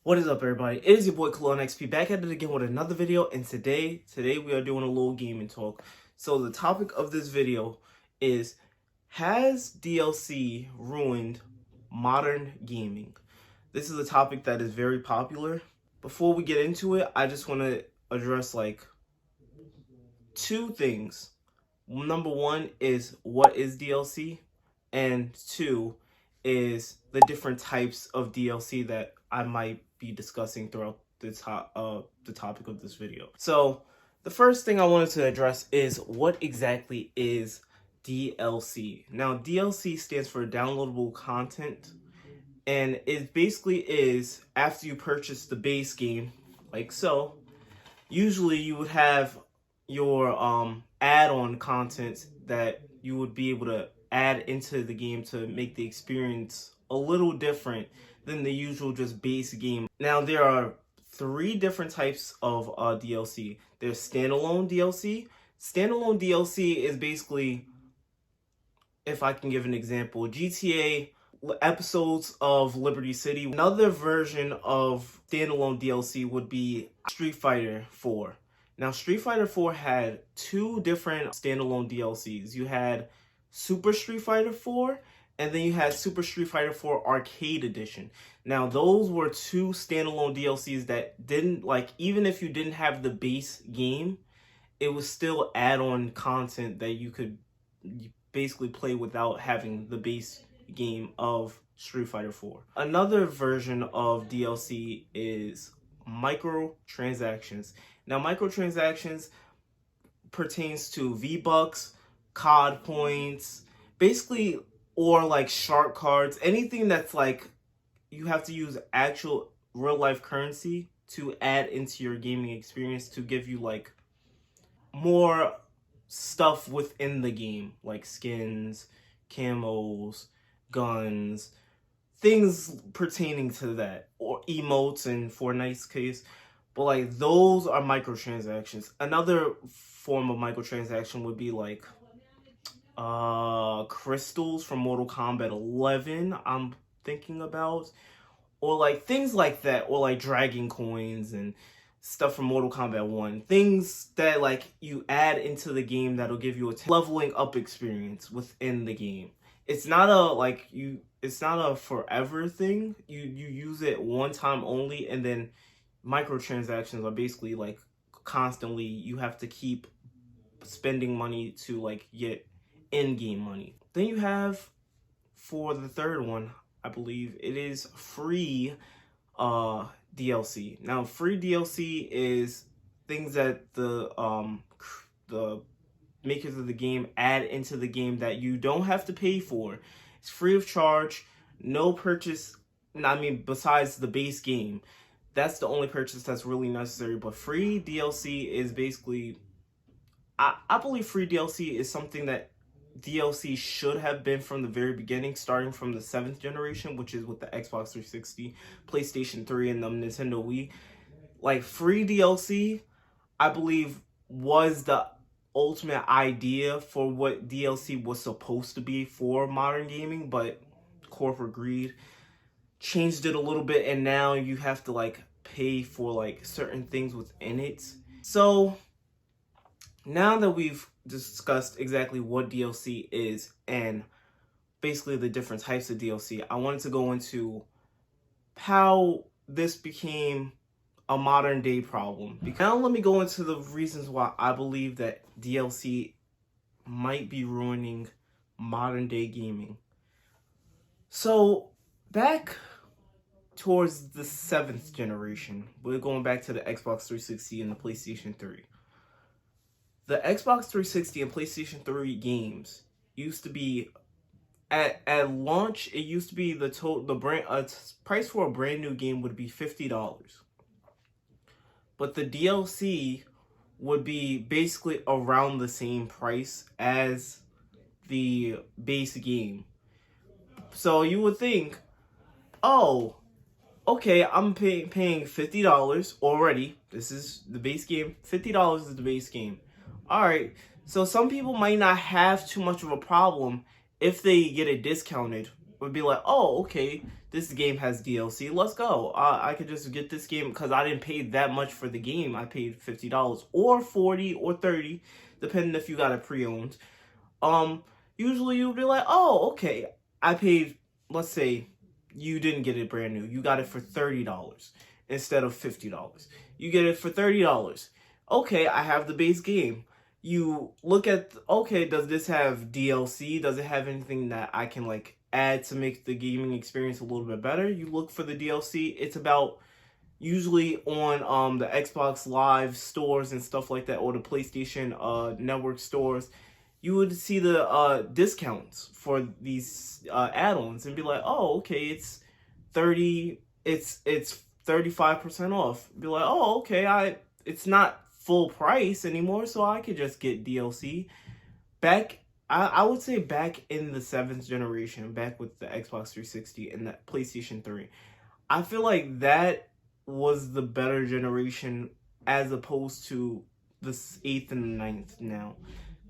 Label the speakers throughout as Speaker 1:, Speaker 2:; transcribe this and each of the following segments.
Speaker 1: What is up, everybody? It is your boy Cologne XP back at it again with another video, and today we are doing a little gaming talk. So the topic of this video is, has DLC ruined modern gaming? This is a topic that is very popular. Before we get into it, I just want to address like two things. Number one is, what is DLC? And two is the different types of DLC that I might be discussing throughout the topic of this video. So the first thing I wanted to address is, what exactly is DLC? Now, DLC stands for downloadable content, and it basically is, after you purchase the base game, like so, usually you would have your add-on content that you would be able to add into the game to make the experience a little different than the usual just base game. Now, there are three different types of DLC. There's standalone DLC. Standalone DLC is basically, if I can give an example, GTA episodes of Liberty City. Another version of standalone DLC would be Street Fighter 4. Now, Street Fighter 4 had two different standalone DLCs. You had Super Street Fighter 4, and then you had Super Street Fighter 4 Arcade Edition. Now, those were two standalone DLCs that didn't, like, even if you didn't have the base game, it was still add-on content that you could basically play without having the base game of Street Fighter 4. Another version of DLC is microtransactions. Now, microtransactions pertains to V-Bucks, COD points, basically, or like shark cards, anything that's like you have to use actual real life currency to add into your gaming experience to give you like more stuff within the game, like skins, camos, guns, things pertaining to that, or emotes in Fortnite's case. But like, those are microtransactions. Another form of microtransaction would be like crystals from Mortal Kombat 11, I'm thinking about, or like things like that, or like dragon coins and stuff from Mortal Kombat 1, things that like you add into the game that'll give you a leveling up experience within the game. It's not a forever thing. You use it one time only, and then microtransactions are basically like constantly you have to keep spending money to like get in-game money. Then you have, for the third one, I believe it is free DLC. Now, free DLC is things that the makers of the game add into the game that you don't have to pay for. It's free of charge, no purchase. I mean, besides the base game, that's the only purchase that's really necessary. But free DLC is basically, I believe free DLC is something that DLC should have been from the very beginning, starting from the 7th generation, which is with the Xbox 360, PlayStation 3, and the Nintendo Wii. Like, free DLC, I believe, was the ultimate idea for what DLC was supposed to be for modern gaming, but corporate greed changed it a little bit, and now you have to like pay for like certain things within it. So now that we've discussed exactly what DLC is and basically the different types of DLC, I wanted to go into how this became a modern day problem. Now let me go into the reasons why I believe that DLC might be ruining modern day gaming. So back towards the 7th generation, we're going back to the Xbox 360 and the PlayStation 3. The Xbox 360 and PlayStation 3 games used to be, at launch, it used to be the price for a brand new game would be $50. But the DLC would be basically around the same price as the base game. So you would think, oh, okay, I'm paying $50 already. This is the base game. $50 is the base game. Alright, so some people might not have too much of a problem if they get it discounted. Would be like, oh, okay, this game has DLC. Let's go. I could just get this game because I didn't pay that much for the game. I paid $50 or 40 or 30, depending if you got it pre-owned. Usually you'd be like, oh, okay, I paid, let's say you didn't get it brand new. You got it for $30 instead of $50. You get it for $30. Okay, I have the base game. You look at, okay, does this have DLC? Does it have anything that I can like add to make the gaming experience a little bit better? You look for the DLC. It's about usually on the Xbox Live stores and stuff like that, or the PlayStation Network stores. You would see the discounts for these add-ons and be like, oh, okay, it's 35% off. Be like, oh, okay, it's not full price anymore, so I could just get DLC. I would say back in the 7th generation, back with the Xbox 360 and the PlayStation 3, I feel like that was the better generation as opposed to the 8th and the 9th now.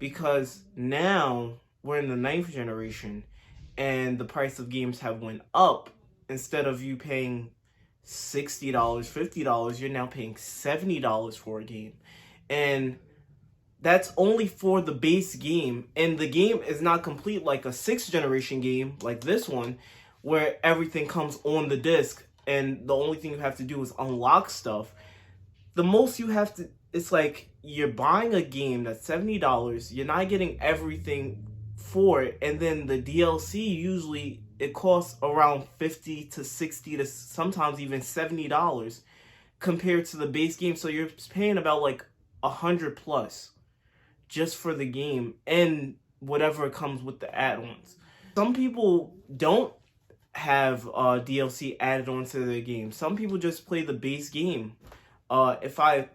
Speaker 1: Because now we're in the 9th generation and the price of games have went up. Instead of you paying $60, $50, you're now paying $70 for a game. And that's only for the base game. And the game is not complete like a 6th generation game like this one, where everything comes on the disc and the only thing you have to do is unlock stuff. The most you have to, it's like you're buying a game that's $70, you're not getting everything for it, and then the DLC usually it costs around $50 to $60 to sometimes even $70 compared to the base game. So you're paying about like $100 plus just for the game and whatever comes with the add-ons. Some people don't have DLC added onto their game. Some people just play the base game. If I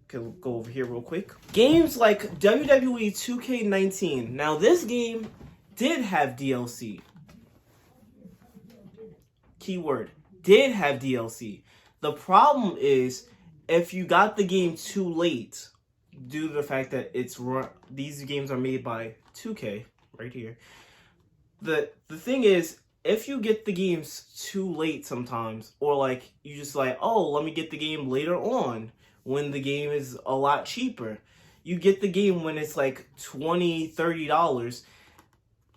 Speaker 1: could go over here real quick. Games like WWE 2K19. Now this game did have DLC. Keyword, did have DLC. The problem is if you got the game too late, due to the fact that these games are made by 2K right here. The thing is, if you get the games too late sometimes, or like you just like, oh, let me get the game later on when the game is a lot cheaper. You get the game when it's like $20, $30.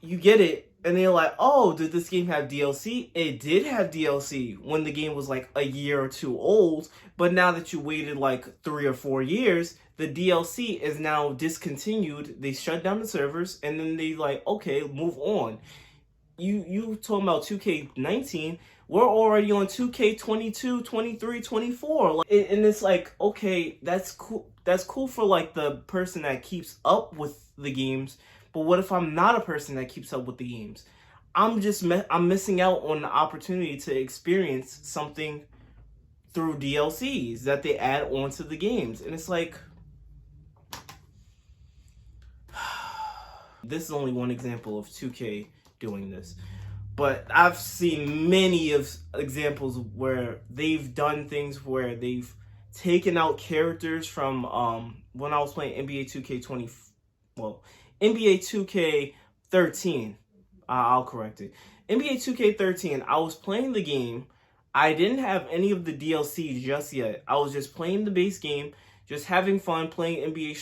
Speaker 1: You get it, and they're like, oh, did this game have DLC? It did have DLC when the game was like a year or two old, but now that you waited like 3 or 4 years, the DLC is now discontinued. They shut down the servers, and then they like, okay, move on. You talking about 2K19, we're already on 2K22, 23, 24. And it's like, okay, that's cool. That's cool for like the person that keeps up with the games. But what if I'm not a person that keeps up with the games? I'm missing out on the opportunity to experience something through DLCs that they add onto the games. And it's like, this is only one example of 2K doing this. But I've seen many of examples where they've done things where they've taken out characters from when I was playing NBA 2K13. I'll correct it. NBA 2K13, I was playing the game. I didn't have any of the DLC just yet. I was just playing the base game, just having fun playing NBA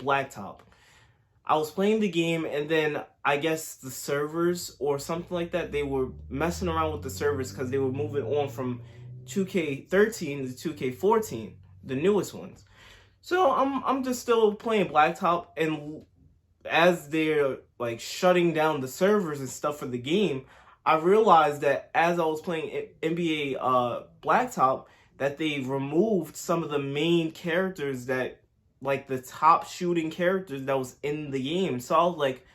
Speaker 1: Blacktop. I was playing the game, and then I guess the servers or something like that, they were messing around with the servers because they were moving on from 2K13 to 2K14, the newest ones. So I'm just still playing Blacktop, and as they're like shutting down the servers and stuff for the game, I realized that as I was playing NBA Blacktop, that they removed some of the main characters that, like the top shooting characters that was in the game. So I was like,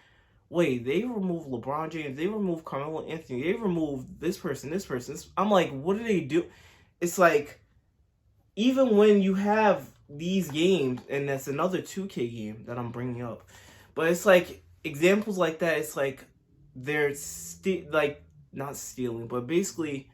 Speaker 1: wait, they removed LeBron James, they removed Carmelo Anthony, they removed this person. I'm like, what do they do? It's like, even when you have these games, and that's another 2K game that I'm bringing up, but it's like, examples like that, it's like, they're not stealing, but basically,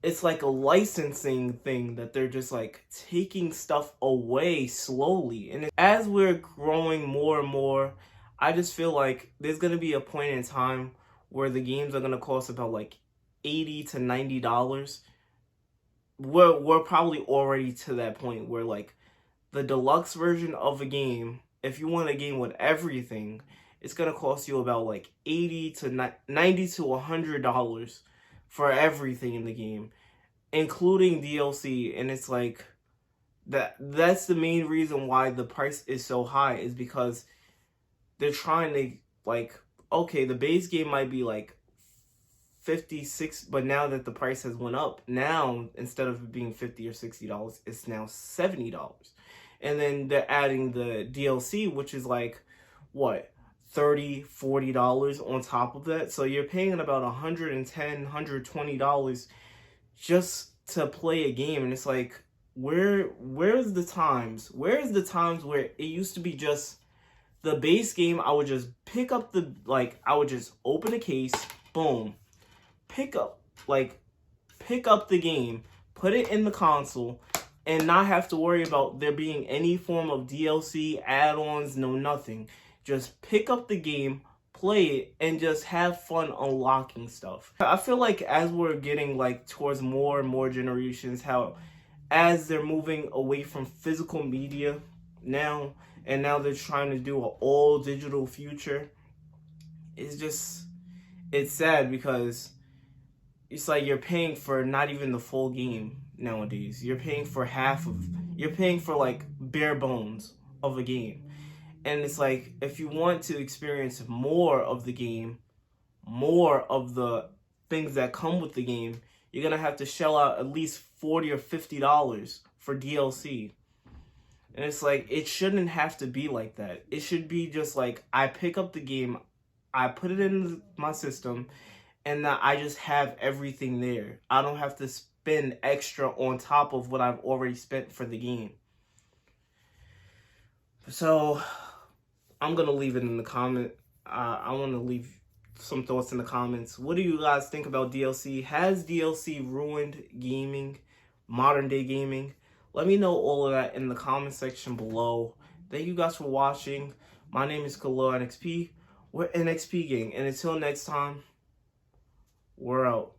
Speaker 1: it's like a licensing thing that they're just like taking stuff away slowly. And as we're growing more and more, I just feel like there's going to be a point in time where the games are gonna cost about like $80 to $90. We're probably already to that point where like the deluxe version of a game, if you want a game with everything, it's gonna cost you about like $80 to $90 to $100 for everything in the game, including DLC. And it's like that's the main reason why the price is so high, is because they're trying to like, okay, the base game might be like 56, but now that the price has went up, now instead of it being $50 or $60, it's now $70. And then they're adding the DLC, which is like what, $30, $40 on top of that. So you're paying about $110, $120 just to play a game. And it's like, where's the times where it used to be just the base game? I would just pick up I would just open a case, boom, pick up the game, put it in the console, and not have to worry about there being any form of DLC, add-ons, no nothing. Just pick up the game, play it, and just have fun unlocking stuff. I feel like as we're getting like towards more and more generations, as they're moving away from physical media now, and now they're trying to do an all digital future, it's sad, because it's like you're paying for not even the full game nowadays. You're paying for like bare bones of a game. And it's like, if you want to experience more of the game, more of the things that come with the game, you're gonna have to shell out at least $40 or $50 for DLC. And it's like, it shouldn't have to be like that. It should be just like, I pick up the game, I put it in my system, and that I just have everything there. I don't have to spend extra on top of what I've already spent for the game. So I'm gonna leave it in the comment. I want to leave some thoughts in the comments. What do you guys think about DLC? Has DLC ruined gaming, modern day gaming? Let me know all of that in the comment section below. Thank you guys for watching. My name is Khalil NXP. We're NXP Gang, and until next time, we're out.